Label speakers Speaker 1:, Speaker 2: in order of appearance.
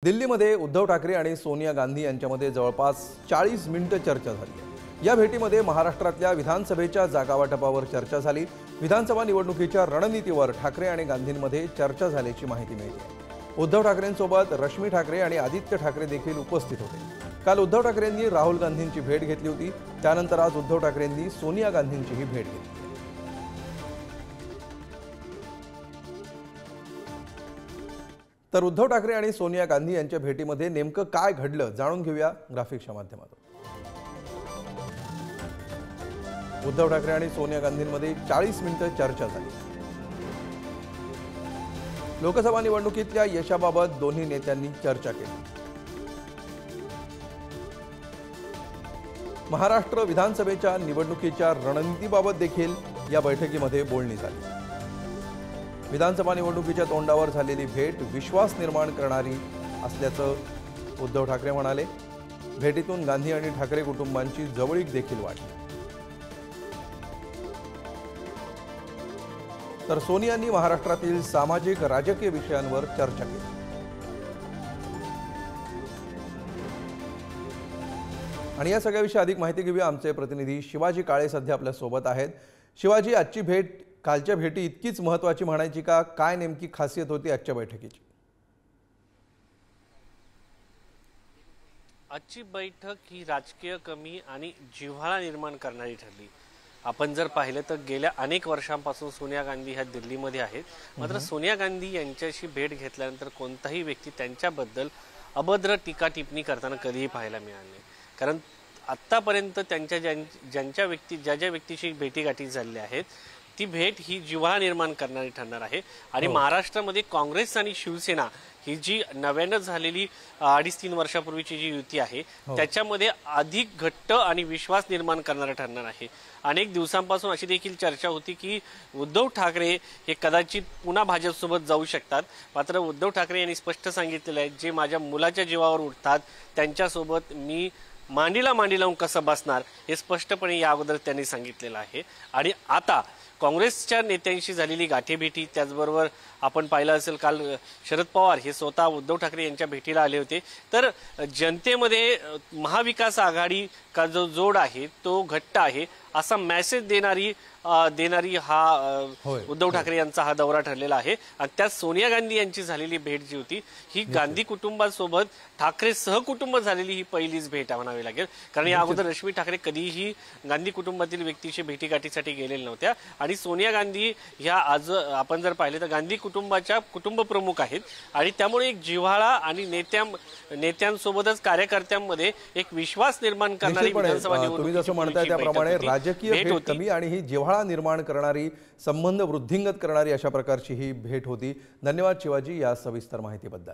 Speaker 1: दिल्लीमध्ये उद्धव ठाकरे आणि सोनिया गांधी यांच्यामध्ये जवळपास 40 मिनिटे चर्चा झाली। या भेटीमध्ये महाराष्ट्रातल्या विधानसभेच्या जागावाटपावर चर्चा झाली। विधानसभा निवडणुकीच्या रणनीतीवर ठाकरे आणि गांधींमध्ये चर्चा झाल्याची माहिती मिळते। उद्धव ठाकरेंसोबत रश्मी ठाकरे आणि आदित्य ठाकरे देखील उपस्थित होते। काल उद्धव ठाकरेंनी राहुल गांधींची भेट घेतली होती। त्यानंतर आज उद्धव ठाकरेंनी सोनिया गांधींचीही भेट घेतली। तर उद्धव ठाकरे आणि सोनिया गांधी यांच्या भेटीमध्ये नेमकं काय घडलं जाणून घेऊया ग्राफिक्सच्या माध्यमातून। उद्धव ठाकरे आणि सोनिया गांधींमध्ये 40 मिनिटे चर्चा झाली। लोकसभा निवडणुकीतल्या यशाबाबत दोन्ही नेत्यांनी चर्चा केली। महाराष्ट्र विधानसभेच्या निवडणुकीच्या रणनीतीबाबत देखील या बैठकीमध्ये बोलणी झाली। विधानसभा निवडणुकीच्या तोंडावर झालेली भेट विश्वास निर्माण करणारी असल्याचं उद्धव ठाकरे म्हणाले। भेटीतून गांधी आणि ठाकरे कुटुंबांची जवळीक देखील वाढली। तर सोनियांनी महाराष्ट्रातील सामाजिक राजकीय विषयांवर चर्चा केली। आणि या सगळ्याविषयी अधिक माहिती घेऊया आमचे प्रतिनिधी शिवाजी काळे सध्या आपल्या सोबत आहेत। शिवाजी, आजची भेट कालच्या भेटी इतकीच महत्त्वाची म्हणायची का? काय नेमकी खासियत होती आजच्या बैठकीची?
Speaker 2: आजची बैठक ही राजकीय कमी आणि जिव्हाळा निर्माण करणारी ठरली। आपण जर पाहिलं तर गेल्या अनेक वर्षांपासून सोनिया गांधी ह्या दिल्लीमध्ये आहेत। मात्र सोनिया गांधी यांच्याशी भेट घेतल्यानंतर कोणताही व्यक्ती त्यांच्याबद्दल अभद्र टीका टिप्पणी करताना कधीही पाहायला मिळाली नाही। कारण आतापर्यंत त्यांच्या ज्या व्यक्तीशी भेटीगाठी झालेल्या आहेत ती भेट ही जिव्हाळा निर्माण करणारी ठरणार आहे। आणि महाराष्ट्रामध्ये काँग्रेस आणि शिवसेना ही जी नव्यानं झालेली 2.5-3 वर्षापूर्वीची जी युती आहे त्याच्यामध्ये अधिक घट्ट आणि विश्वास निर्माण करणारा ठरणार आहे। अनेक दिवसांपासून अशी देखील चर्चा होती की उद्धव ठाकरे हे कदाचित पुन्हा भाजपसोबत जाऊ शकतात। मात्र उद्धव ठाकरे यांनी स्पष्ट सांगितलेलं आहे, जे माझ्या मुलाच्या जीवावर उठतात त्यांच्यासोबत मी मांडीला मांडी लावून कसं बसणार हे स्पष्टपणे या अगोदर त्यांनी सांगितलेलं आहे। आणि आता काँग्रेसच्या नेत्यांशी झालेली गाठीभेटी, त्याचबरोबर आपण पाहिलं असेल काल शरद पवार हे स्वतः उद्धव ठाकरे यांच्या भेटीला आले होते। तर जनतेमध्ये महाविकास आघाडी का जो जोड आहे तो घट्ट आहे असा मेसेज देणारी हा उद्धव ठाकरे यांचा हा दौरा ठरलेला आहे। आणि त्यात सोनिया गांधी यांची झालेली भेट जी होती ही गांधी कुटुंबासोबत ठाकरे सहकुटुंब झालेली ही पहिलीच भेट म्हणावी लागेल। कारण या अगोदर रश्मी ठाकरे कधीही गांधी कुटुंबातील व्यक्तीशी भेटीगाठीसाठी गेलेल्या नव्हत्या। आणि सोनिया गांधी ह्या आज आपण जर पाहिले तर गांधी कुटुंबाच्या कुटुंब प्रमुख आहेत। आणि त्यामुळे एक जिव्हाळा आणि नेत्यांसोबतच कार्यकर्त्यांमध्ये एक विश्वास निर्माण करणारी विधानसभा निवडणूक
Speaker 1: तुम्ही जसं म्हणताय त्याप्रमाणे राजकीय भेट कमी आणि ही जिव्हाळा निर्माण करणारी, संबंध वृद्धिंगत करणारी अशा प्रकारची ही भेट होती। धन्यवाद शिवाजी या सविस्तर माहितीबद्दल।